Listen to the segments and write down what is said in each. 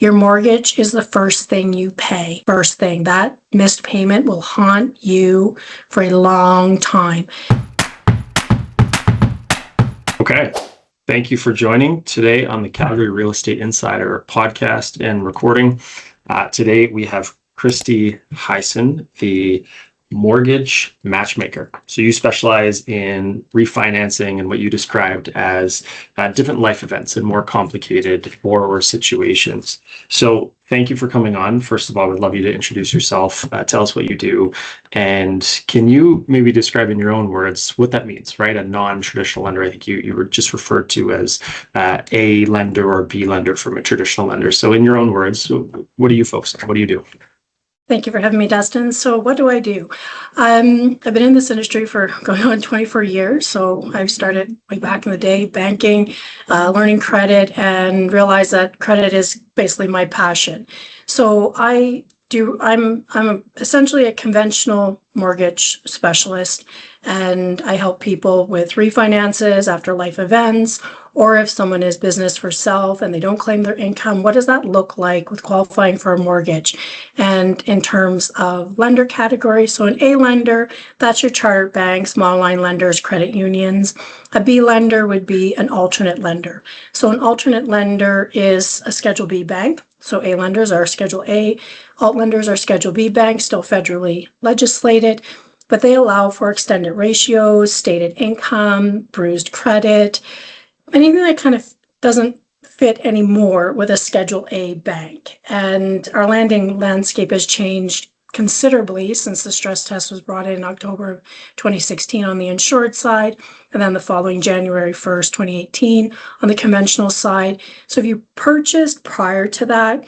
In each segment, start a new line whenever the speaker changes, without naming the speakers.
Your mortgage is the first thing you pay. First thing. That missed payment will haunt you for a long time.
Okay. Thank you for joining today on the Calgary Real Estate Insider podcast and recording. Today we have Kristi Hyson, the mortgage matchmaker. So you specialize in refinancing and what you described as different life events and more complicated borrower situations. So thank you for coming on. First of all, I would love you to introduce yourself, tell us what you do, and can you maybe describe in your own words what that means, right? A non-traditional lender. I think you were just referred to as A lender or B lender from a traditional lender. So in your own words, what do you focus on? What do you do?
Thank you for having me, Dustin. So what do I do? I've been in this industry for going on 24 years. So I've started way back in the day, banking, learning credit, and realized that credit is basically my passion. So I'm essentially a conventional mortgage specialist, and I help people with refinances after life events, or if someone is business for self and they don't claim their income, what does that look like with qualifying for a mortgage? And in terms of lender category, so an A lender, that's your chartered banks, small line lenders, credit unions. A B lender would be an alternate lender. So an alternate lender is a Schedule B bank. So A lenders are Schedule A, alt lenders are Schedule B banks, still federally legislated, but they allow for extended ratios, stated income, bruised credit, anything that kind of doesn't fit anymore with a Schedule A bank. And our lending landscape has changed considerably since the stress test was brought in October of 2016 on the insured side, and then the following January 1st, 2018 on the conventional side. So if you purchased prior to that,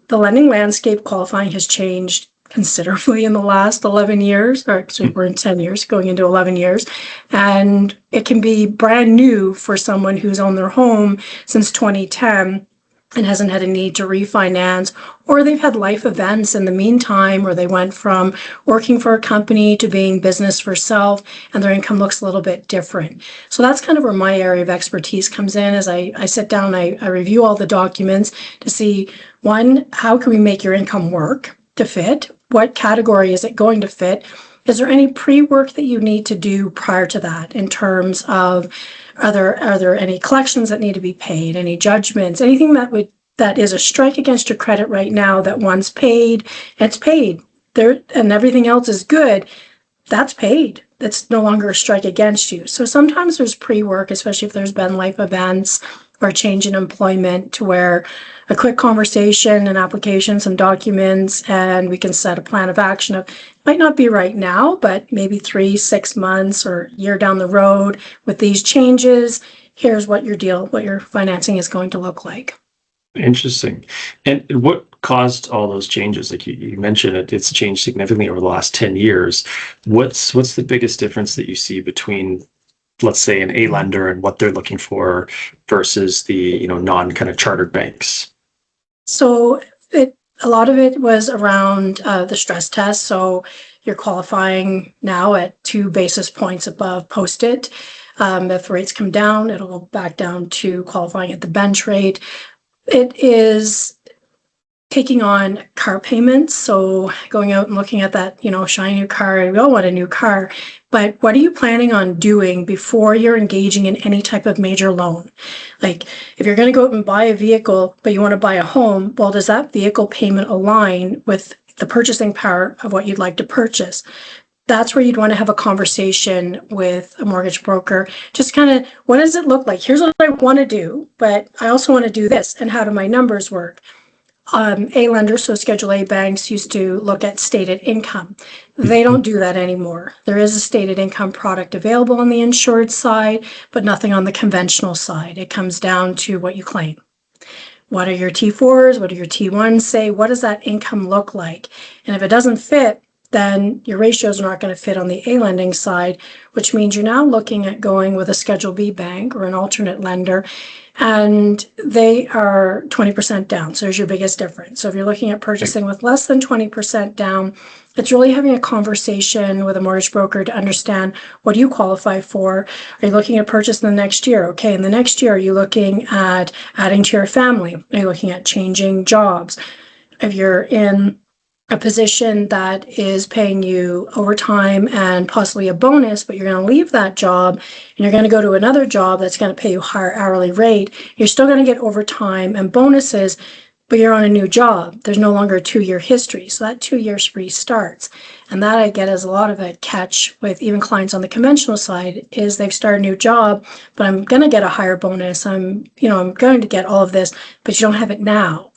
the lending landscape qualifying has changed considerably in the last 11 years, or actually we're in 10 years, going into 11 years. And it can be brand new for someone who's owned their home since 2010 and hasn't had a need to refinance, or they've had life events in the meantime where they went from working for a company to being business for self, and their income looks a little bit different. So that's kind of where my area of expertise comes in. As I sit down, I review all the documents to see, one, how can we make your income work to fit? What category is it going to fit? Is there any pre-work that you need to do prior to that in terms of are there any collections that need to be paid, any judgments, anything that is a strike against your credit right now that once paid, it's paid there, and everything else is good, that's paid. That's no longer a strike against you. So sometimes there's pre-work, especially if there's been life events or a change in employment, to where a quick conversation, an application, some documents, and we can set a plan of action of, might not be right now, but maybe 3-6 months or a year down the road with these changes, here's what your financing is going to look like.
Interesting. And what caused all those changes? Like you mentioned, it's changed significantly over the last 10 years. What's the biggest difference that you see between, let's say, an A lender and what they're looking for versus the non kind of chartered banks?
So a lot of it was around the stress test. So you're qualifying now at 2 basis points above post-it. If rates come down, it'll go back down to qualifying at the bench rate. It is taking on car payments. So going out and looking at that, shiny new car, we all want a new car, but what are you planning on doing before you're engaging in any type of major loan? Like if you're going to go out and buy a vehicle, but you want to buy a home, well, does that vehicle payment align with the purchasing power of what you'd like to purchase? That's where you'd want to have a conversation with a mortgage broker. Just kind of, what does it look like? Here's what I want to do, but I also want to do this. And how do my numbers work? A lenders, so Schedule A banks, used to look at stated income. They don't do that anymore. There is a stated income product available on the insured side, but nothing on the conventional side. It comes down to what you claim. What are your T4s? What do your T1s say? What does that income look like? And if it doesn't fit, then your ratios are not going to fit on the A lending side, which means you're now looking at going with a Schedule B bank or an alternate lender, and they are 20% down. So there's your biggest difference. So if you're looking at purchasing with less than 20% down, it's really having a conversation with a mortgage broker to understand, what do you qualify for? Are you looking at purchase in the next year? Okay, in the next year, are you looking at adding to your family? Are you looking at changing jobs? If you're in a position that is paying you overtime and possibly a bonus, but you're going to leave that job and you're going to go to another job that's going to pay you higher hourly rate, you're still going to get overtime and bonuses, but you're on a new job. There's no longer a 2-year history. So that 2 years restarts. And that I get as a lot of a catch with even clients on the conventional side is they've started a new job, but I'm going to get a higher bonus. I'm going to get all of this, but you don't have it now.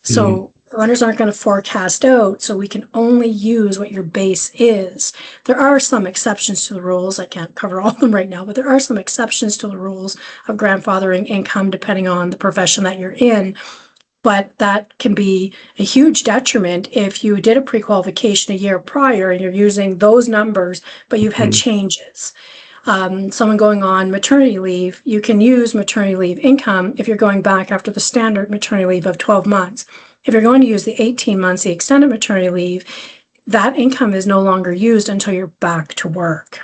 So lenders aren't going to forecast out, so we can only use what your base is. There are some exceptions to the rules. I can't cover all of them right now, but there are some exceptions to the rules of grandfathering income depending on the profession that you're in. But that can be a huge detriment if you did a pre-qualification a year prior and you're using those numbers, but you've had changes. Someone going on maternity leave, you can use maternity leave income if you're going back after the standard maternity leave of 12 months. If you're going to use the 18 months, the extended maternity leave, that income is no longer used until you're back to work.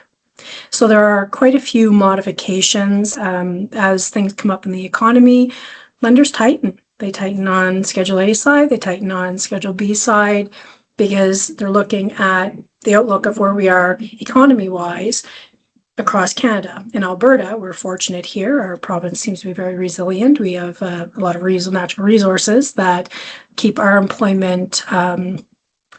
So there are quite a few modifications as things come up in the economy. Lenders tighten. They tighten on Schedule A side, they tighten on Schedule B side, because they're looking at the outlook of where we are economy-wise across Canada. In Alberta, we're fortunate here. Our province seems to be very resilient. We have a lot of natural resources that keep our employment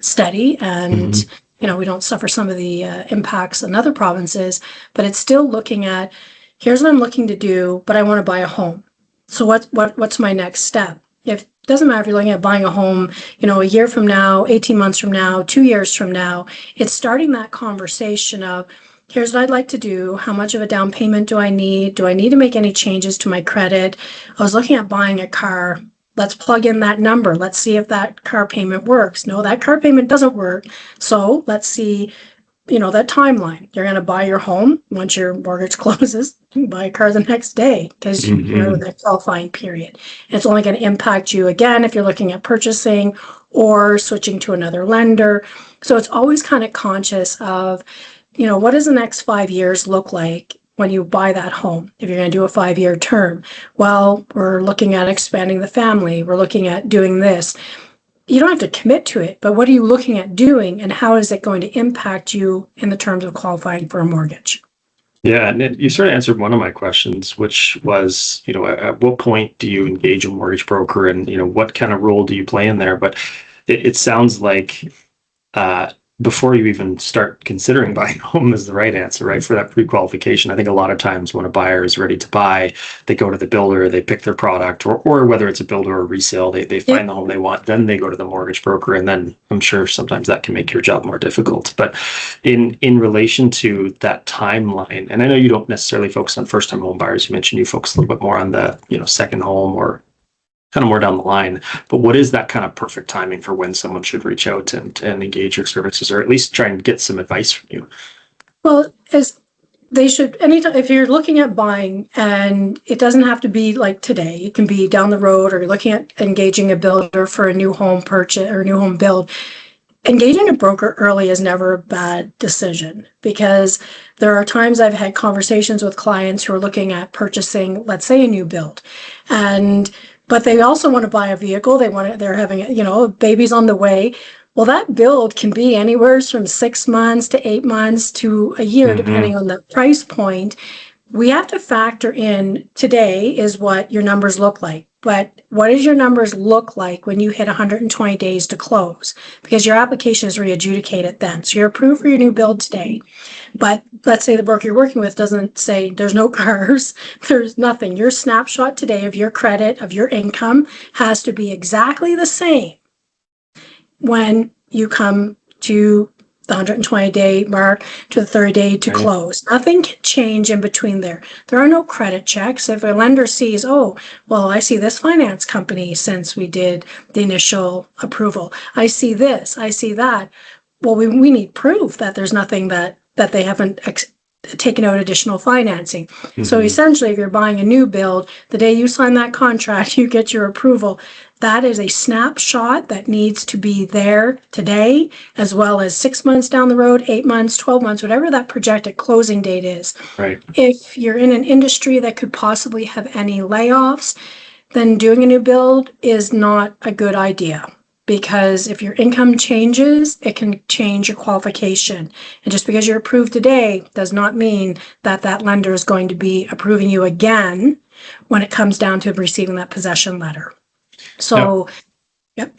steady, and we don't suffer some of the impacts in other provinces, but it's still looking at, here's what I'm looking to do, but I want to buy a home. So what's my next step? It doesn't matter if you're looking at buying a home, a year from now, 18 months from now, 2 years from now. It's starting that conversation of, here's what I'd like to do. How much of a down payment do I need? Do I need to make any changes to my credit? I was looking at buying a car. Let's plug in that number. Let's see if that car payment works. No, that car payment doesn't work. So let's see, that timeline. You're going to buy your home once your mortgage closes. You can buy a car the next day because you're in the qualifying period. And it's only going to impact you again if you're looking at purchasing or switching to another lender. So it's always kind of conscious of, what does the next 5 years look like when you buy that home? If you're going to do a 5-year term, well, we're looking at expanding the family. We're looking at doing this. You don't have to commit to it, but what are you looking at doing, and how is it going to impact you in the terms of qualifying for a mortgage?
Yeah, and you sort of answered one of my questions, which was, at what point do you engage a mortgage broker, and, what kind of role do you play in there? But it sounds like before you even start considering buying a home is the right answer, right? For that pre-qualification. I think a lot of times when a buyer is ready to buy, they go to the builder, they pick their product, or whether it's a builder or resale, they find the home they want, then they go to the mortgage broker. And then I'm sure sometimes that can make your job more difficult. But in relation to that timeline, and I know you don't necessarily focus on first-time home buyers, you mentioned you focus a little bit more on the, second home or kind of more down the line, but what is that kind of perfect timing for when someone should reach out and engage your services, or at least try and get some advice from you?
Well, as they should, anytime, if you're looking at buying, and it doesn't have to be like today, it can be down the road, or you're looking at engaging a builder for a new home purchase or a new home build. Engaging a broker early is never a bad decision, because there are times I've had conversations with clients who are looking at purchasing, let's say, a new build, but they also want to buy a vehicle. They're having, a baby's on the way. Well, that build can be anywhere from 6 months to 8 months to a year, depending on the price point. We have to factor in today is what your numbers look like. But what does your numbers look like when you hit 120 days to close? Because your application is re-adjudicated then. So you're approved for your new build today. But let's say the broker you're working with doesn't say there's no cars, there's nothing. Your snapshot today of your credit, of your income has to be exactly the same when you come to the 120-day mark to the 30-day to close. Nothing can change in between there. There are no credit checks. If a lender sees, oh, well, I see this finance company since we did the initial approval. I see this, I see that. well, we need proof that there's nothing that they haven't taken out additional financing. So essentially, if you're buying a new build, the day you sign that contract, you get your approval. That is a snapshot that needs to be there today, as well as 6 months down the road, 8 months, 12 months, whatever that projected closing date is.
Right.
If you're in an industry that could possibly have any layoffs, then doing a new build is not a good idea. Because if your income changes, it can change your qualification. And just because you're approved today does not mean that that lender is going to be approving you again when it comes down to receiving that possession letter. So, yep.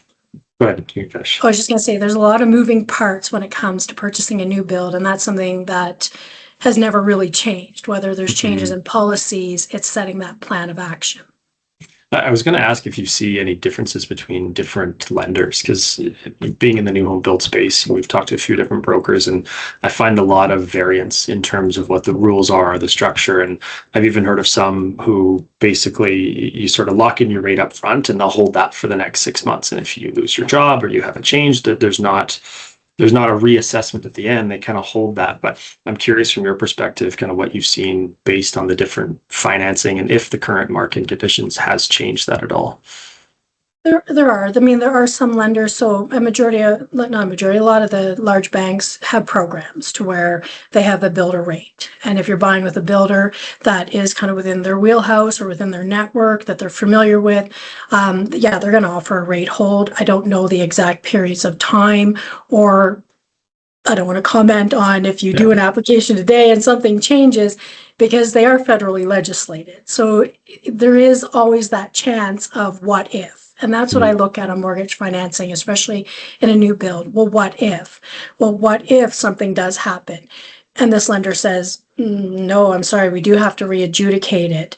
Go ahead, you finish.
I was just going to say, there's a lot of moving parts when it comes to purchasing a new build, and that's something that has never really changed. Whether there's changes in policies, it's setting that plan of action.
I was going to ask if you see any differences between different lenders, because being in the new home build space, we've talked to a few different brokers, and I find a lot of variance in terms of what the rules are, the structure. And I've even heard of some who basically you sort of lock in your rate up front and they'll hold that for the next 6 months. And if you lose your job or you have a change, that there's not a reassessment at the end. They kind of hold that. But I'm curious from your perspective, kind of what you've seen based on the different financing and if the current market conditions has changed that at all.
There are. I mean, there are some lenders. So a lot of the large banks have programs to where they have a builder rate. And if you're buying with a builder that is kind of within their wheelhouse or within their network that they're familiar with, they're going to offer a rate hold. I don't know the exact periods of time, or I don't want to comment on if you do an application today and something changes, because they are federally legislated. So there is always that chance of what if. And that's what I look at on mortgage financing, especially in a new build. Well, what if? Well, what if something does happen? And this lender says, no, I'm sorry, we do have to re-adjudicate it.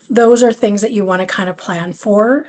Those are things that you want to kind of plan for.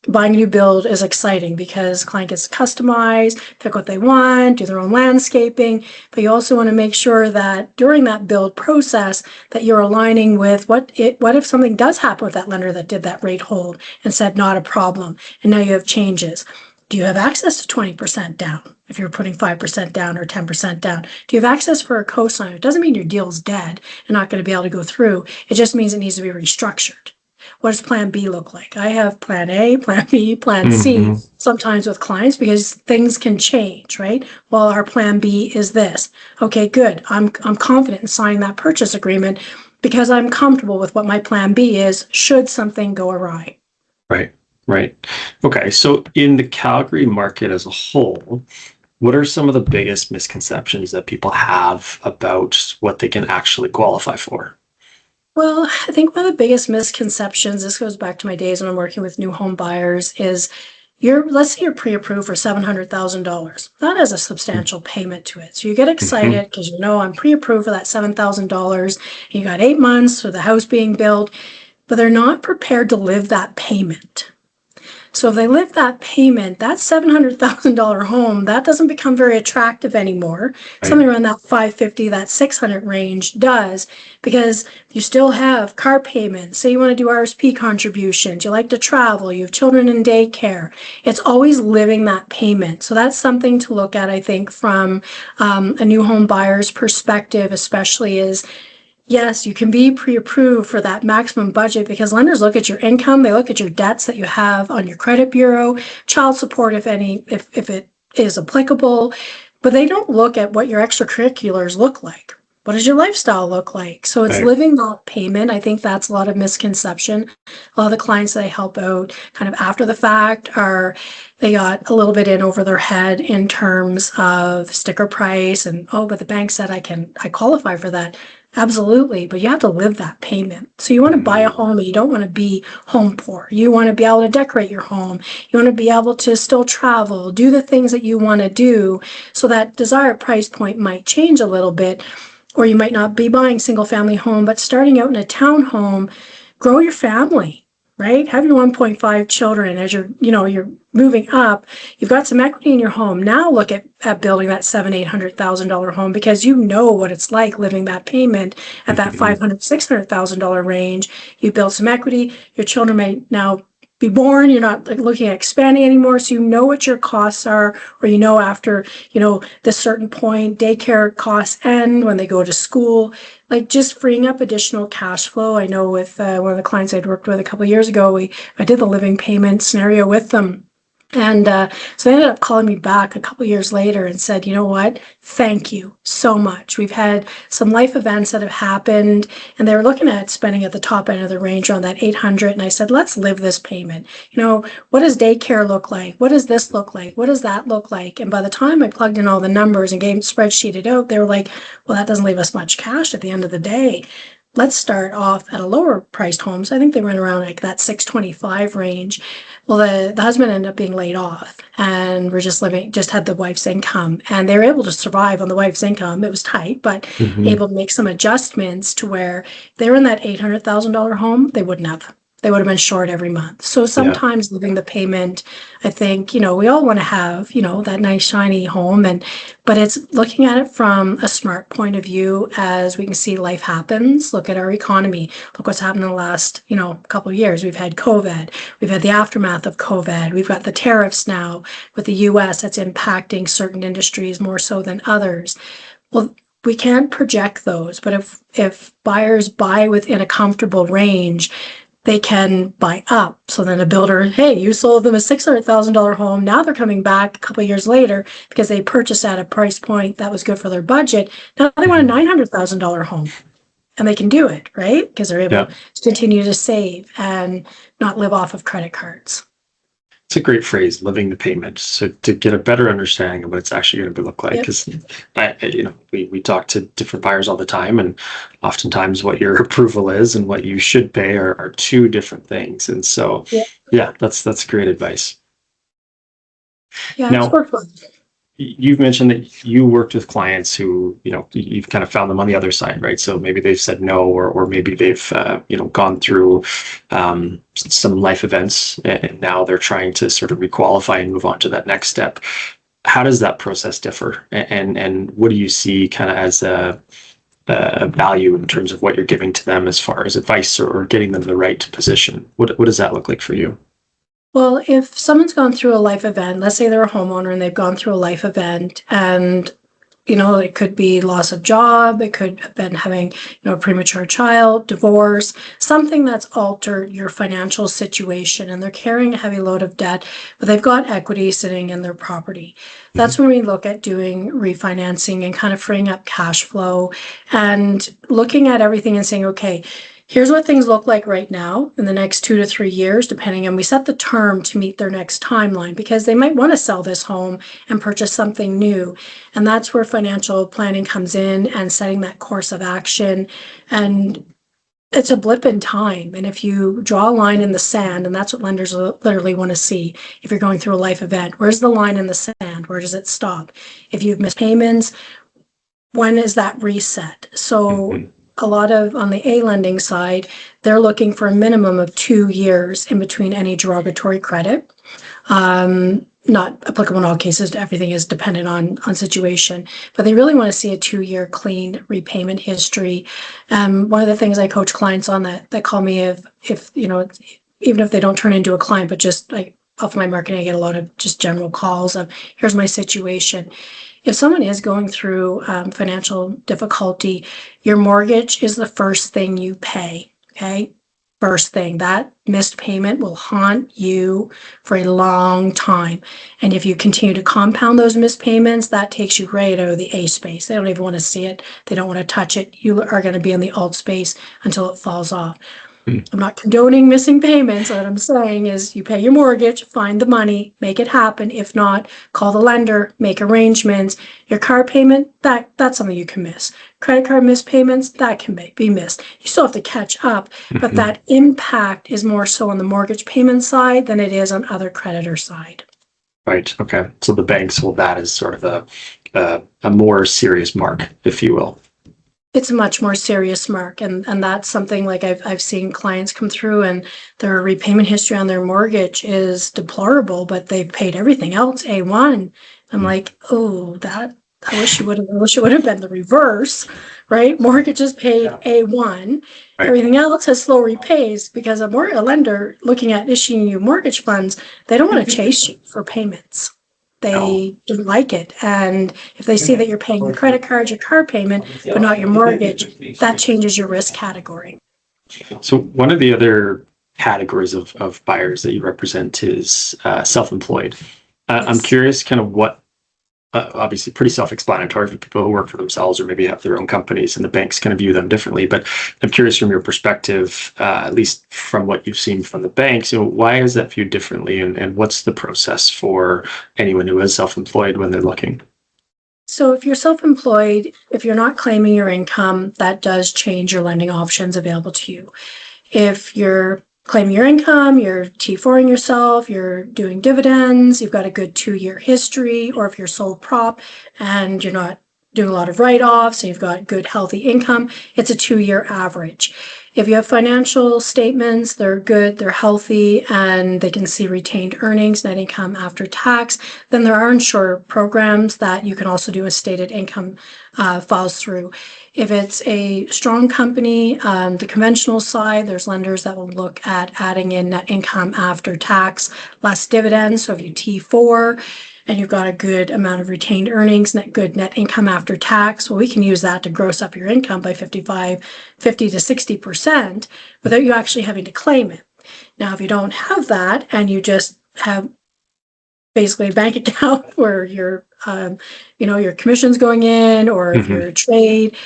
Buying a new build is exciting because client gets to customize, pick what they want, do their own landscaping, but you also want to make sure that during that build process that you're aligning with what if something does happen with that lender that did that rate hold and said not a problem, and now you have changes. Do you have access to 20% down if you're putting 5% down or 10% down? Do you have access for a cosigner? It doesn't mean your deal's dead and not going to be able to go through. It just means it needs to be restructured. What does plan B look like? I have plan A, plan B, plan C sometimes with clients because things can change, right? Well, our plan B is this. Okay, good. I'm confident in signing that purchase agreement because I'm comfortable with what my plan B is should something go awry.
Right. Okay. So in the Calgary market as a whole, what are some of the biggest misconceptions that people have about what they can actually qualify for?
Well, I think one of the biggest misconceptions, this goes back to my days when I'm working with new home buyers, is let's say you're pre-approved for $700,000. That is a substantial payment to it. So you get excited because I'm pre-approved for that $7,000. You got 8 months for the house being built, but they're not prepared to live that payment. So if they live that payment, that $700,000 home, that doesn't become very attractive anymore. Right. Something around that $550,000, that $600,000 range does, because you still have car payments. Say you want to do RSP contributions, you like to travel, you have children in daycare. It's always living that payment. So that's something to look at, I think, from a new home buyer's perspective, especially is, yes, you can be pre-approved for that maximum budget because lenders look at your income, they look at your debts that you have on your credit bureau, child support, if it is applicable, but they don't look at what your extracurriculars look like. What does your lifestyle look like? So it's living that payment. I think that's a lot of misconception. A lot of the clients that I help out kind of after the fact they got a little bit in over their head in terms of sticker price and, but the bank said I qualify for that. Absolutely, but you have to live that payment. So you want to buy a home, and you don't want to be home poor. You want to be able to decorate your home. You want to be able to still travel, do the things that you want to do. So that desired price point might change a little bit, or you might not be buying single family home, but starting out in a townhome, grow your family, right? Have your 1.5 children as you're moving up. You've got some equity in your home. Now look at building that $700,000-$800,000 home because you know what it's like living that payment at that $500,000-$600,000 range. You build some equity. Your children may now be born. You're not like looking at expanding anymore. So you know what your costs are, or you know after, this certain point, daycare costs end when they go to school. Like just freeing up additional cash flow. I know with one of the clients I'd worked with a couple of years ago, I did the living payment scenario with them. And so they ended up calling me back a couple years later and said, you know what, thank you so much. We've had some life events that have happened, and they were looking at spending at the top end of the range on that 800. And I said, let's live this payment. What does daycare look like? What does this look like? What does that look like? And by the time I plugged in all the numbers and spreadsheeted out, they were like, well, that doesn't leave us much cash at the end of the day. Let's start off at a lower priced home. So I think they went around like that 625 range. Well, the husband ended up being laid off, and we're just had the wife's income, and they were able to survive on the wife's income. It was tight, but able to make some adjustments to where they were in that $800,000 home, they wouldn't have. They would have been short every month. So sometimes living the payment, I think, we all want to have, that nice shiny home, but it's looking at it from a smart point of view as we can see life happens. Look at our economy. Look what's happened in the last, couple of years. We've had COVID. We've had the aftermath of COVID. We've got the tariffs now with the US that's impacting certain industries more so than others. Well, we can't project those, but if buyers buy within a comfortable range, they can buy up. So then a builder, hey, you sold them a $600,000 home. Now they're coming back a couple of years later because they purchased at a price point that was good for their budget. Now they want a $900,000 home, and they can do it, right? Because they're able to continue to save and not live off of credit cards.
It's a great phrase, living the payment. So to get a better understanding of what it's actually going to look like, because we talk to different buyers all the time, and oftentimes what your approval is and what you should pay are two different things. And so, that's great advice.
Yeah,
now,
it's worked well.
You've mentioned that you worked with clients who, you've kind of found them on the other side, right? So maybe they've said no, or maybe they've, gone through some life events, and now they're trying to sort of requalify and move on to that next step. How does that process differ? And what do you see kind of as a value in terms of what you're giving to them as far as advice or getting them the right position? What does that look like for you?
Well, if someone's gone through a life event, let's say they're a homeowner and they've gone through a life event, and it could be loss of job, it could have been having, a premature child, divorce, something that's altered your financial situation, and they're carrying a heavy load of debt, but they've got equity sitting in their property. That's when we look at doing refinancing and kind of freeing up cash flow and looking at everything and saying, okay, here's what things look like right now in the next 2 to 3 years, depending on, we set the term to meet their next timeline because they might want to sell this home and purchase something new. And that's where financial planning comes in and setting that course of action. And it's a blip in time. And if you draw a line in the sand, and that's what lenders literally want to see, if you're going through a life event, where's the line in the sand? Where does it stop? If you've missed payments, when is that reset? So a lot of, on the A lending side, they're looking for a minimum of 2 years in between any derogatory credit. Not applicable in all cases. Everything is dependent on situation, but they really want to see a 2-year clean repayment history. One of the things I coach clients on that call me if even if they don't turn into a client, but just like off my marketing, I get a lot of just general calls of, here's my situation. If someone is going through financial difficulty, your mortgage is the first thing you pay, okay? First thing. That missed payment will haunt you for a long time. And if you continue to compound those missed payments, that takes you right out of the A space. They don't even want to see it. They don't want to touch it. You are going to be in the alt space until it falls off. I'm not condoning missing payments. What I'm saying is you pay your mortgage, find the money, make it happen. If not, call the lender, make arrangements. Your car payment, that's something you can miss. Credit card missed payments, that can be missed. You still have to catch up, but that impact is more so on the mortgage payment side than it is on other creditor side.
Right. Okay. So the banks hold that as sort of a more serious mark, if you will.
It's a much more serious mark, and that's something like I've seen clients come through and their repayment history on their mortgage is deplorable, but they've paid everything else A1. I'm like, oh, I wish it would have been the reverse, right? Mortgages paid A1.
Right.
Everything else has slow repays because a lender looking at issuing you mortgage funds, they don't want to chase you for payments. They don't like it. And if they see that you're paying your credit card, your car payment, but not your mortgage, that changes your risk category.
So one of the other categories of buyers that you represent is self-employed. I'm curious kind of what, obviously pretty self-explanatory for people who work for themselves or maybe have their own companies, and the banks kind of view them differently. But I'm curious from your perspective, at least from what you've seen from the banks, why is that viewed differently, and what's the process for anyone who is self-employed when they're looking?
So if you're self-employed, if you're not claiming your income, that does change your lending options available to you. If you're claiming your income, you're T4ing yourself, you're doing dividends, you've got a good 2-year history, or if you're sole prop and you're not doing a lot of write-offs and you've got good healthy income, it's a 2-year average. If you have financial statements, they're good, they're healthy, and they can see retained earnings, net income after tax, then there are insurer programs that you can also do a stated income files through. If it's a strong company, the conventional side, there's lenders that will look at adding in net income after tax, less dividends. So if you T4 and you've got a good amount of retained earnings, good net income after tax, well, we can use that to gross up your income by 50 to 60% without you actually having to claim it. Now, if you don't have that and you just have basically a bank account where your commission's going in, or if you're a trade,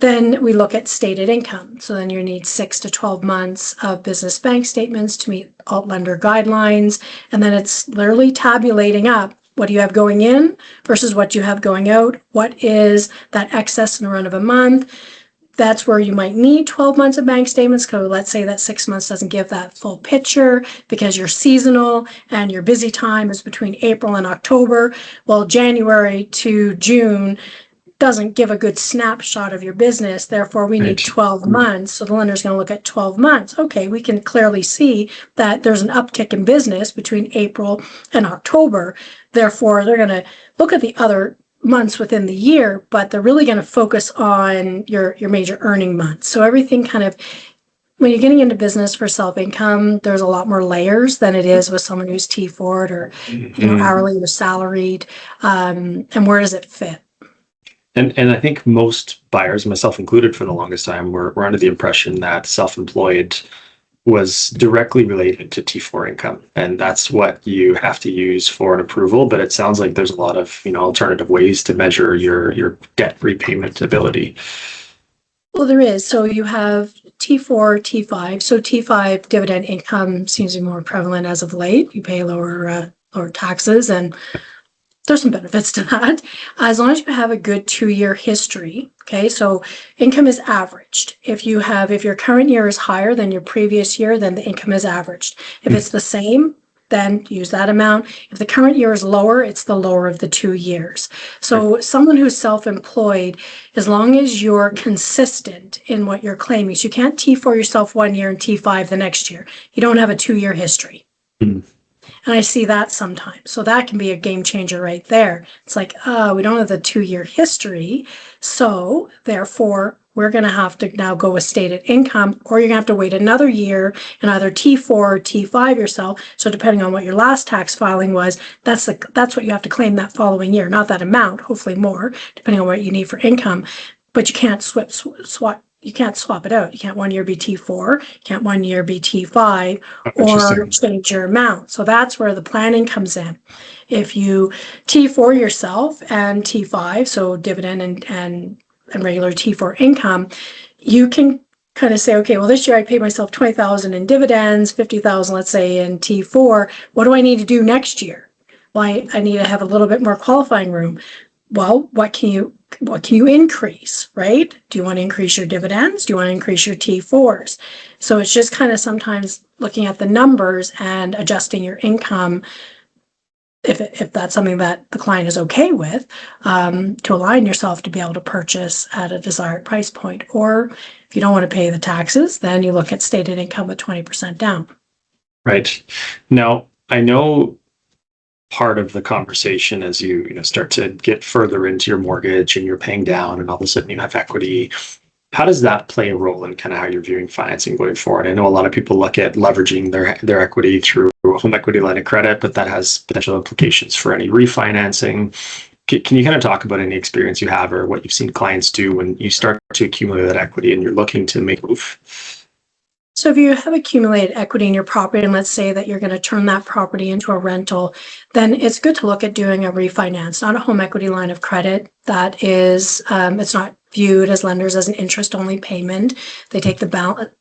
then we look at stated income. So then you need 6 to 12 months of business bank statements to meet alt lender guidelines. And then it's literally tabulating up what do you have going in versus what you have going out. What is that excess in a run of a month? That's where you might need 12 months of bank statements, because let's say that 6 months doesn't give that full picture because you're seasonal and your busy time is between April and October. Well, January to June doesn't give a good snapshot of your business. Therefore, we need 12 months. So the lender's going to look at 12 months. Okay, we can clearly see that there's an uptick in business between April and October. Therefore, they're going to look at the other months within the year, but they're really going to focus on your major earning months. So everything kind of, when you're getting into business for self-income, there's a lot more layers than it is with someone who's T4'd or hourly or salaried. And where does it fit?
And I think most buyers, myself included for the longest time, were under the impression that self-employed was directly related to T4 income, and that's what you have to use for an approval. But it sounds like there's a lot of alternative ways to measure your debt repayment ability.
Well, there is. So you have T4, T5. So T5 dividend income seems to be more prevalent as of late. You pay lower taxes, and there's some benefits to that, as long as you have a good 2-year history. Okay, so income is averaged. If your current year is higher than your previous year, then the income is averaged. If it's the same, then use that amount. If the current year is lower, it's the lower of the 2 years. So someone who's self-employed, as long as you're consistent in what you're claiming, so you can't T4 yourself 1 year and T5 the next year. You don't have a 2-year history. And I see that sometimes. So that can be a game changer right there. It's like, we don't have the 2-year history. So therefore, we're going to have to now go with stated income, or you're going to have to wait another year and either T4 or T5 yourself. So depending on what your last tax filing was, that's what you have to claim that following year. Not that amount, hopefully more, depending on what you need for income. But you can't you can't swap it out. You can't 1 year be T4, you can't 1 year be T5, or change your amount. So that's where the planning comes in. If you T4 yourself and T5, so dividend and regular T4 income, you can kind of say, okay, well, this year I paid myself $20,000 in dividends, $50,000, let's say, in T4. What do I need to do next year? Well, I need to have a little bit more qualifying room. Well, what can you increase, right? Do you want to increase your dividends? Do you want to increase your T4s? So it's just kind of sometimes looking at the numbers and adjusting your income, if that's something that the client is okay with, to align yourself to be able to purchase at a desired price point. Or if you don't want to pay the taxes, then you look at stated income with 20% down.
Right. Now, I know part of the conversation as you start to get further into your mortgage and you're paying down and all of a sudden you have equity. How does that play a role in kind of how you're viewing financing going forward? I know a lot of people look at leveraging their equity through a home equity line of credit, but that has potential implications for any refinancing. Can you kind of talk about any experience you have or what you've seen clients do when you start to accumulate that equity and you're looking to make a move?
So if you have accumulated equity in your property, and let's say that you're going to turn that property into a rental, then it's good to look at doing a refinance, not a home equity line of credit. That is, it's not viewed as lenders as an interest-only payment. They take the balance.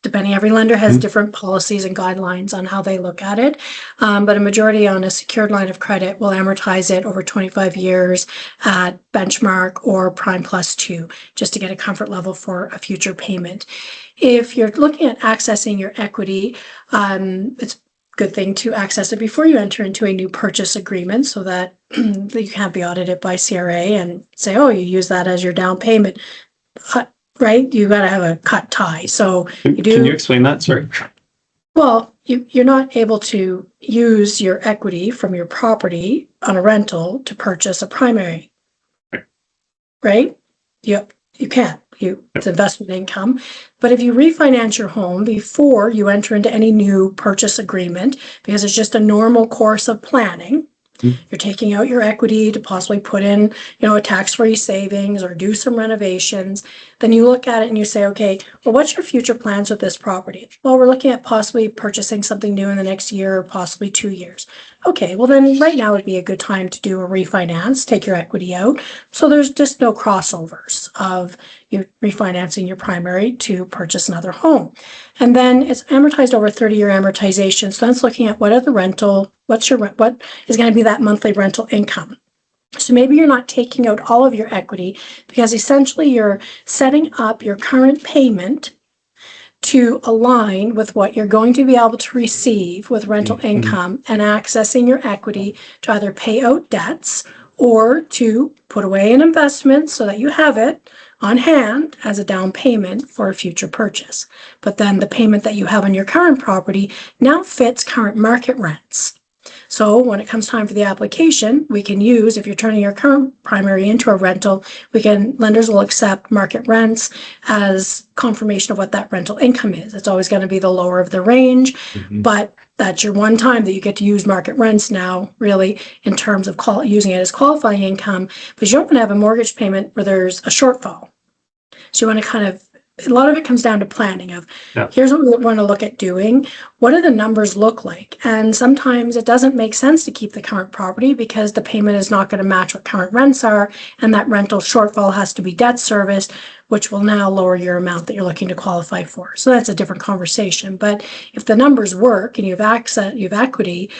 Depending, every lender has different policies and guidelines on how they look at it. But a majority on a secured line of credit will amortize it over 25 years at benchmark or prime plus 2, just to get a comfort level for a future payment. If you're looking at accessing your equity, it's a good thing to access it before you enter into a new purchase agreement so that you can't be audited by CRA and say, oh, you use that as your down payment. Right? You got to have a cut tie. So you do.
Can you explain that? Sorry.
Well, you're not able to use your equity from your property on a rental to purchase a primary. Right? You can't. It's investment income. But if you refinance your home before you enter into any new purchase agreement, because it's just a normal course of planning, you're taking out your equity to possibly put in, a tax-free savings or do some renovations. Then you look at it and you say, okay, well, what's your future plans with this property? Well, we're looking at possibly purchasing something new in the next year or possibly 2 years. Okay, well then right now would be a good time to do a refinance, take your equity out. So there's just no crossovers of you refinancing your primary to purchase another home. And then it's amortized over 30-year amortization. So that's looking at what is going to be that monthly rental income. So maybe you're not taking out all of your equity because essentially you're setting up your current payment to align with what you're going to be able to receive with rental income and accessing your equity to either pay out debts or to put away an investment so that you have it on hand as a down payment for a future purchase. But then the payment that you have on your current property now fits current market rents. So when it comes time for the application, we can use, if you're turning your current primary into a rental, lenders will accept market rents as confirmation of what that rental income is. It's always going to be the lower of the range, but that's your one time that you get to use market rents now, really, in terms of using it as qualifying income, because you don't want to have a mortgage payment where there's a shortfall. So you want to a lot of it comes down to planning of, here's what we want to look at doing. What do the numbers look like? And sometimes it doesn't make sense to keep the current property because the payment is not going to match what current rents are. And that rental shortfall has to be debt serviced, which will now lower your amount that you're looking to qualify for. So that's a different conversation. But if the numbers work and you have equity,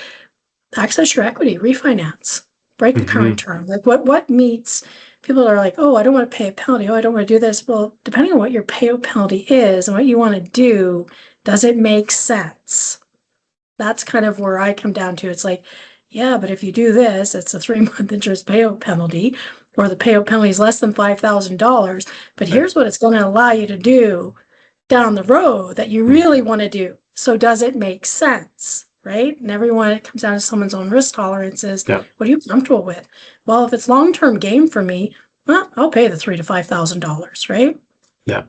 access your equity, refinance, break the current term. Like what meets. People are like, oh, I don't want to pay a penalty. Oh, I don't want to do this. Well, depending on what your payout penalty is and what you want to do, does it make sense? That's kind of where I come down to. It's like, yeah, but if you do this, it's a 3-month interest payout penalty, or the payout penalty is less than $5,000. But here's what it's going to allow you to do down the road that you really want to do. So does it make sense? Right? And it comes down to someone's own risk tolerances. What are you comfortable with? Well, if it's long-term gain for me, well, I'll pay the $3,000 to $5,000, right? Yeah.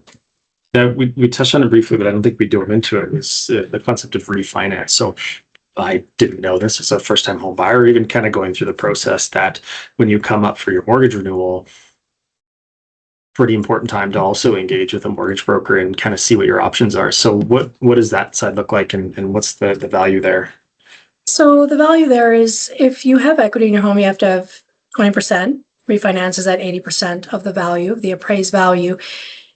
Now, we touched on it briefly, but I don't think we dove into it. It's the concept of refinance. So I didn't know this as a first-time home buyer, even kind of going through the process that when you come up for your mortgage renewal, pretty important time to also engage with a mortgage broker and kind of see what your options are. So what does that side look like and what's the value there?
So the value there is if you have equity in your home, you have to have 20%. Refinance is at 80% of the value, of the appraised value.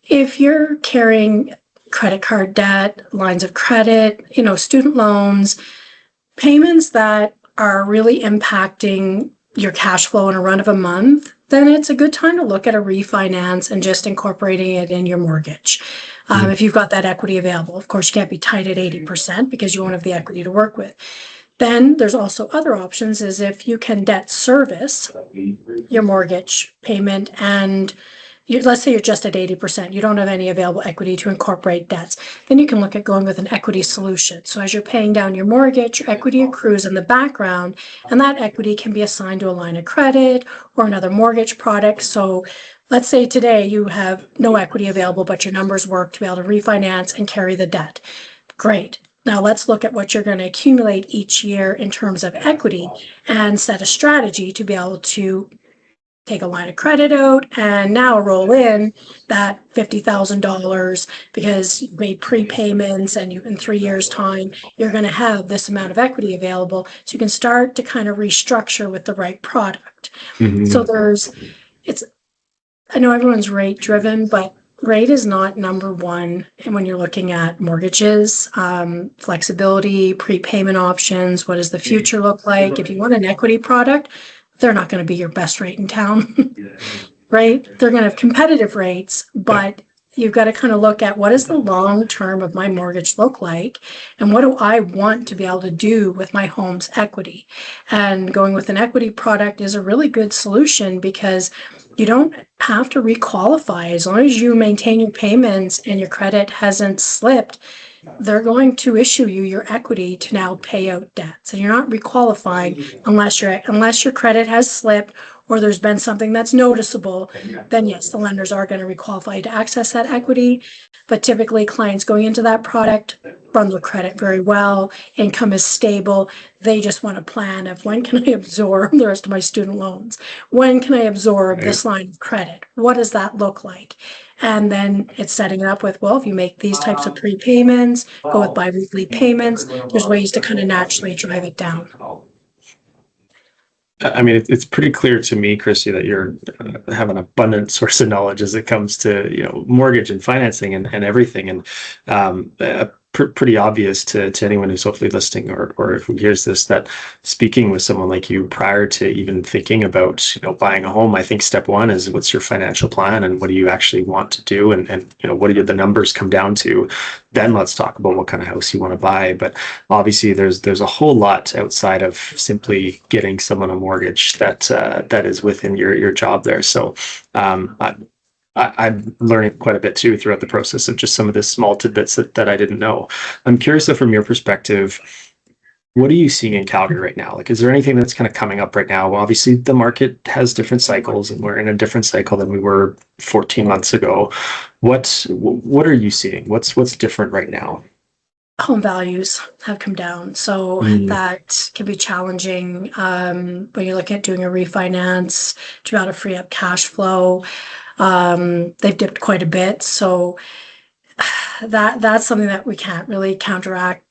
If you're carrying credit card debt, lines of credit, student loans, payments that are really impacting your cash flow in a run of a month, then it's a good time to look at a refinance and just incorporating it in your mortgage. If you've got that equity available. Of course, you can't be tight at 80% because you won't have the equity to work with. Then there's also other options, is if you can debt service your mortgage payment and let's say you're just at 80%, you don't have any available equity to incorporate debts, then you can look at going with an equity solution. So as you're paying down your mortgage, your equity accrues in the background, and that equity can be assigned to a line of credit or another mortgage product. So let's say today you have no equity available, but your numbers work to be able to refinance and carry the debt. Great. Now let's look at what you're going to accumulate each year in terms of equity and set a strategy to be able to take a line of credit out and now roll in that $50,000 because you made prepayments and in 3 years' time, you're going to have this amount of equity available. So you can start to kind of restructure with the right product. So I know everyone's rate driven, but rate is not number one. And when you're looking at mortgages, flexibility, prepayment options, what does the future look like? If you want an equity product, they're not going to be your best rate in town, right? They're going to have competitive rates, but you've got to kind of look at what does the long term of my mortgage look like and what do I want to be able to do with my home's equity. And going with an equity product is a really good solution because you don't have to requalify. As long as you maintain your payments and your credit hasn't slipped, they're going to issue you your equity to now pay out debts. And you're not requalifying unless your credit has slipped or there's been something that's noticeable, then yes, the lenders are going to requalify you to access that equity. But typically clients going into that product run their credit very well, income is stable. They just want a plan of when can I absorb the rest of my student loans? When can I absorb this line of credit? What does that look like? And then it's setting it up with, well, if you make these types of prepayments, go with biweekly payments, there's ways to kind of naturally drive it down.
I mean, it's pretty clear to me, Kristi, that you're have an abundant source of knowledge as it comes to mortgage and financing and everything, and pretty obvious to anyone who's hopefully listening or who hears this that speaking with someone like you prior to even thinking about buying a home, I think step one is what's your financial plan and what do you actually want to do and what do the numbers come down to. Then let's talk about what kind of house you want to buy. But obviously there's a whole lot outside of simply getting someone a mortgage that is within your job there. So I'm learning quite a bit too throughout the process of just some of the small tidbits that I didn't know. I'm curious though, from your perspective, what are you seeing in Calgary right now? Like, is there anything that's kind of coming up right now? Well, obviously the market has different cycles and we're in a different cycle than we were 14 months ago. What are you seeing? What's different right now?
Home values have come down, so that can be challenging when you're looking at doing a refinance to be able to free up cash flow. They've dipped quite a bit, so that's something that we can't really counteract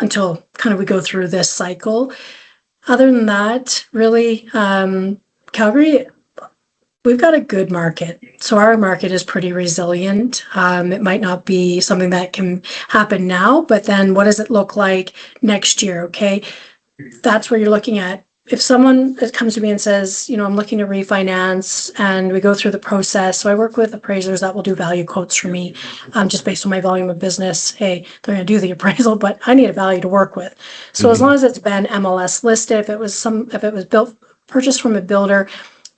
until kind of we go through this cycle. Other than that, really, Calgary, we've got a good market. So our market is pretty resilient. It might not be something that can happen now, but then what does it look like next year? Okay. That's where you're looking at. If someone comes to me and says, I'm looking to refinance and we go through the process. So I work with appraisers that will do value quotes for me, just based on my volume of business. Hey, they're going to do the appraisal, but I need a value to work with. So as long as it's been MLS listed, if it was purchased from a builder,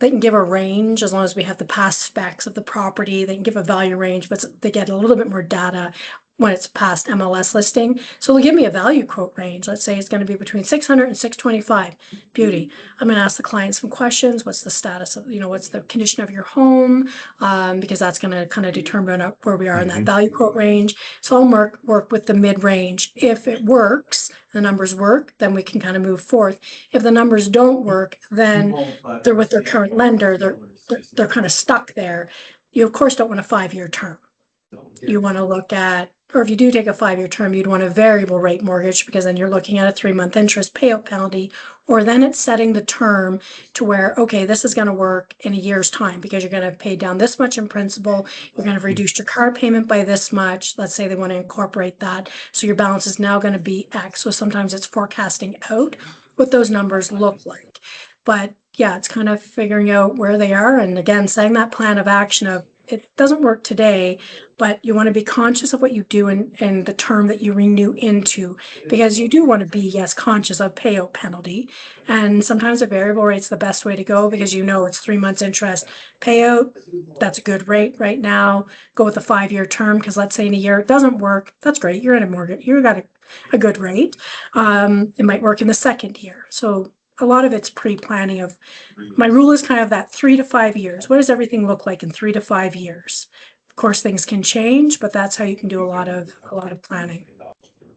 they can give a range as long as we have the past specs of the property. They can give a value range, but they get a little bit more data when it's past MLS listing. So they'll give me a value quote range. Let's say it's going to be between 600 and 625. Beauty. I'm going to ask the client some questions. What's the status of, what's the condition of your home? Because that's going to kind of determine where we are in that value quote range. So I'll work with the mid range. If it works, the numbers work, then we can kind of move forth. If the numbers don't work, then they're with their current lender. They're kind of stuck there. You of course don't want a 5-year term. You want to look at, or if you do take a 5-year term, you'd want a variable rate mortgage because then you're looking at a 3-month interest payout penalty, or then it's setting the term to where, okay, this is going to work in a year's time because you're going to pay down this much in principal. You're going to reduce your car payment by this much. Let's say they want to incorporate that. So your balance is now going to be X. So sometimes it's forecasting out what those numbers look like. But yeah, it's kind of figuring out where they are. And again, setting that plan of action of, it doesn't work today, but you want to be conscious of what you do and the term that you renew into, because you do want to be, yes, conscious of payout penalty. And sometimes a variable rate's the best way to go because you know it's 3 months interest payout. That's a good rate right now. Go with a 5-year term because let's say in a year it doesn't work. That's great. You're in a mortgage. You got a good rate. It might work in the second year. So a lot of it's pre-planning of, my rule is kind of that 3 to 5 years. What does everything look like in 3 to 5 years? Of course, things can change, but that's how you can do a lot of planning.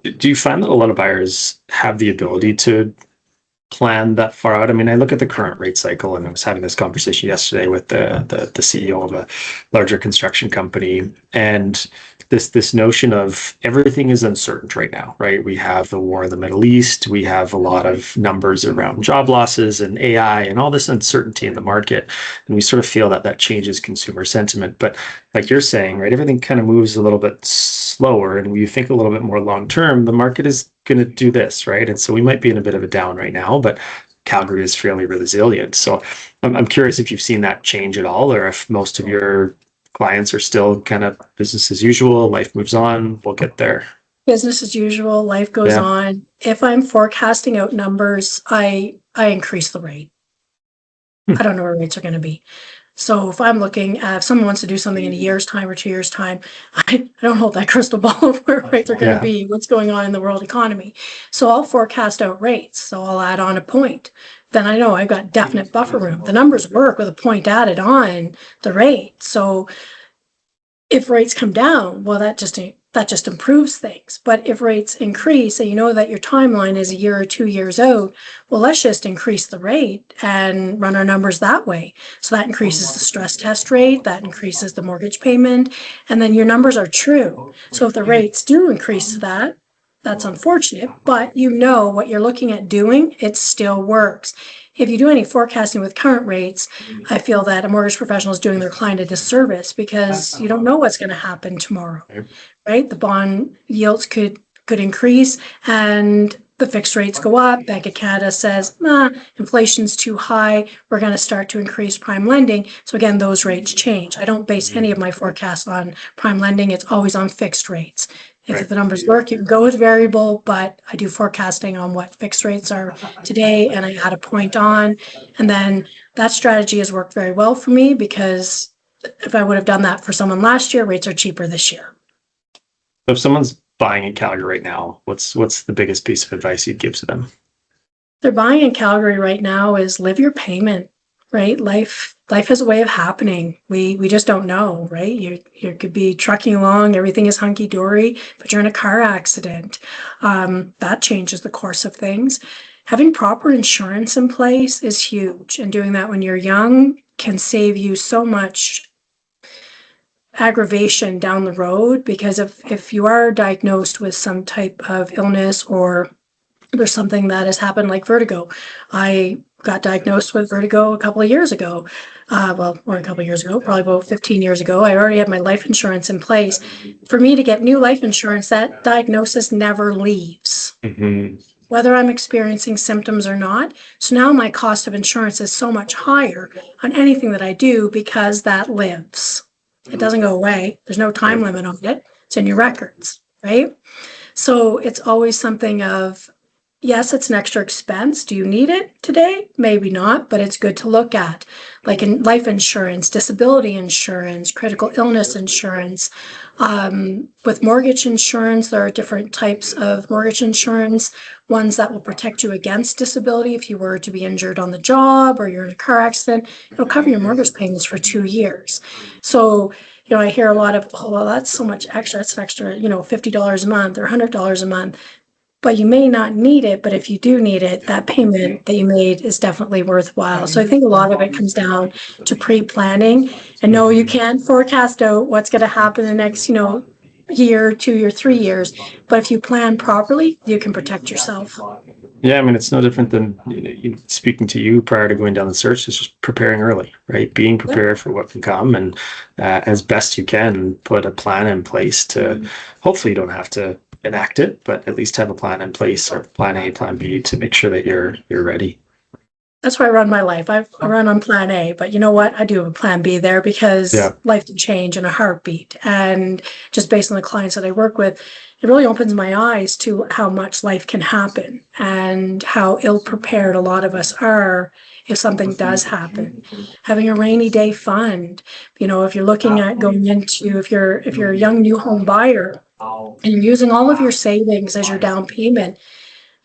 Do you find that a lot of buyers have the ability to plan that far out? I mean, I look at the current rate cycle, and I was having this conversation yesterday with the CEO of a larger construction company, and this notion of everything is uncertain right now, right? We have the war in the Middle East, we have a lot of numbers around job losses and AI and all this uncertainty in the market, and we sort of feel that changes consumer sentiment. But like you're saying, right, everything kind of moves a little bit slower, and when you think a little bit more long term, the market is going to do this, right? And so we might be in a bit of a down right now, but Calgary is fairly resilient. So I'm curious if you've seen that change at all, or if most of your clients are still kind of business as usual, life moves on, we'll get there.
Business as usual, life goes on. If I'm forecasting out numbers, I increase the rate. I don't know where rates are going to be. So if I'm looking at, if someone wants to do something in a year's time or 2 years' time, I don't hold that crystal ball of where rates are going to be, what's going on in the world economy. So I'll forecast out rates. So I'll add on a point. Then I know I've got definite buffer room. The numbers work with a point added on the rate. So if rates come down, well, that just improves things. But if rates increase and you know that your timeline is a year or 2 years out, well, let's just increase the rate and run our numbers that way. So that increases the stress test rate, that increases the mortgage payment, and then your numbers are true. So if the rates do increase to that, that's unfortunate, but you know what you're looking at doing, it still works. If you do any forecasting with current rates, I feel that a mortgage professional is doing their client a disservice because you don't know what's going to happen tomorrow, right? The bond yields could increase and the fixed rates go up. Bank of Canada says, inflation's too high. We're going to start to increase prime lending. So again, those rates change. I don't base any of my forecasts on prime lending. It's always on fixed rates. If the numbers work, you can go with variable, but I do forecasting on what fixed rates are today, and I add a point on. And then that strategy has worked very well for me because if I would have done that for someone last year, rates are cheaper this year.
So if someone's buying in Calgary right now, what's the biggest piece of advice you'd give to them?
They're buying in Calgary right now is live your payment, right? Life has a way of happening. We just don't know, right? You could be trucking along, everything is hunky-dory, but you're in a car accident. That changes the course of things. Having proper insurance in place is huge, and doing that when you're young can save you so much aggravation down the road, because if you are diagnosed with some type of illness or there's something that has happened like vertigo. I got diagnosed with vertigo a couple of years ago. More than a couple of years ago, probably about 15 years ago. I already had my life insurance in place. For me to get new life insurance, that diagnosis never leaves, whether I'm experiencing symptoms or not. So now my cost of insurance is so much higher on anything that I do because that lives. It doesn't go away. There's no time limit on it. It's in your records, right? So it's always something of, yes, it's an extra expense. Do you need it today? Maybe not, but it's good to look at. Like in life insurance, disability insurance, critical illness insurance. With mortgage insurance, there are different types of mortgage insurance. Ones that will protect you against disability if you were to be injured on the job or you're in a car accident. It'll cover your mortgage payments for 2 years. So, I hear a lot of, oh, well, that's so much extra. That's an extra, $50 a month or $100 a month. But you may not need it, but if you do need it, that payment that you made is definitely worthwhile. So I think a lot of it comes down to pre-planning. And no, you can't forecast out what's going to happen in the next, year, 2 year, 3 years. But if you plan properly, you can protect yourself.
Yeah, I mean, it's no different than speaking to you prior to going down the search. It's just preparing early, right? Being prepared for what can come, and as best you can, put a plan in place to, hopefully you don't have to enact it, but at least have a plan in place, or plan A, plan B, to make sure that you're ready.
That's why I run my life. I run on plan A, but you know what? I do have a plan B there because life can change in a heartbeat. And just based on the clients that I work with, it really opens my eyes to how much life can happen and how ill-prepared a lot of us are if something does happen. Having a rainy day fund, if you're looking at going into, if you're a young new home buyer and you're using all of your savings as your down payment,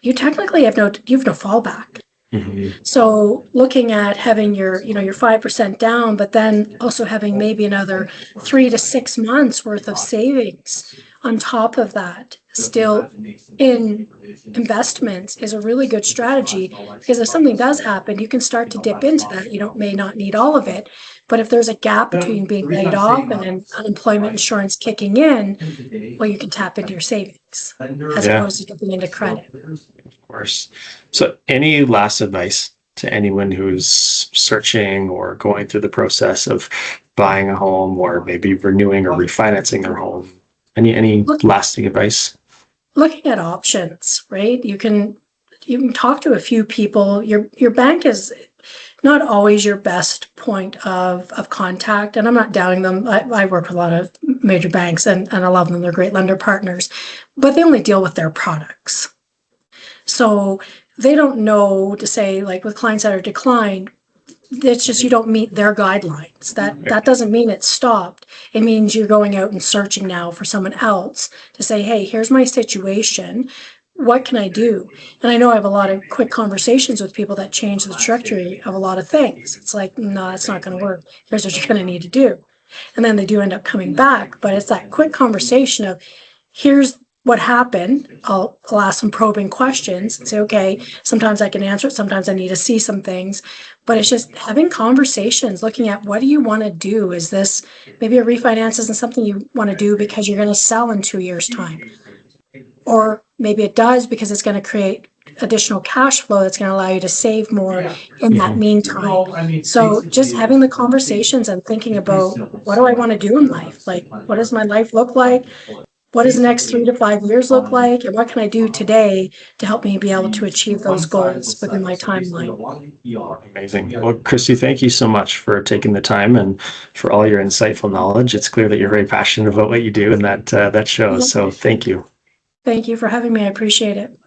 you technically have no fallback.
Mm-hmm.
So looking at having your 5% down, but then also having maybe another 3 to 6 months worth of savings on top of that, still in investments, is a really good strategy, because if something does happen, you can start to dip into that. You may not need all of it, but if there's a gap between being laid off and then unemployment insurance kicking in, well, you can tap into your savings as opposed to dipping into credit.
Of course. So any last advice to anyone who's searching or going through the process of buying a home or maybe renewing or refinancing their home? Any lasting advice?
Looking at options, right? You can talk to a few people. Your bank is not always your best point of contact, and I'm not doubting them. I work with a lot of major banks and I love them. They're great lender partners, but they only deal with their products. So they don't know to say, like with clients that are declined, it's just you don't meet their guidelines. That doesn't mean it's stopped. It means you're going out and searching now for someone else to say, hey, here's my situation. What can I do? And I know I have a lot of quick conversations with people that change the trajectory of a lot of things. It's like, no, that's not going to work. Here's what you're going to need to do. And then they do end up coming back. But it's that quick conversation of, here's what happened. I'll ask some probing questions and say, okay, sometimes I can answer it. Sometimes I need to see some things, but it's just having conversations, looking at what do you want to do? Is this maybe a refinance isn't something you want to do because you're going to sell in 2 years' time, or maybe it does because it's going to create additional cash flow that's going to allow you to save more in that meantime. So just having the conversations and thinking about, what do I want to do in life? Like, what does my life look like? What does the next 3 to 5 years look like? And what can I do today to help me be able to achieve those goals within my timeline?
Amazing. Well, Kristi, thank you so much for taking the time and for all your insightful knowledge. It's clear that you're very passionate about what you do, and that shows. So thank you.
Thank you for having me. I appreciate it.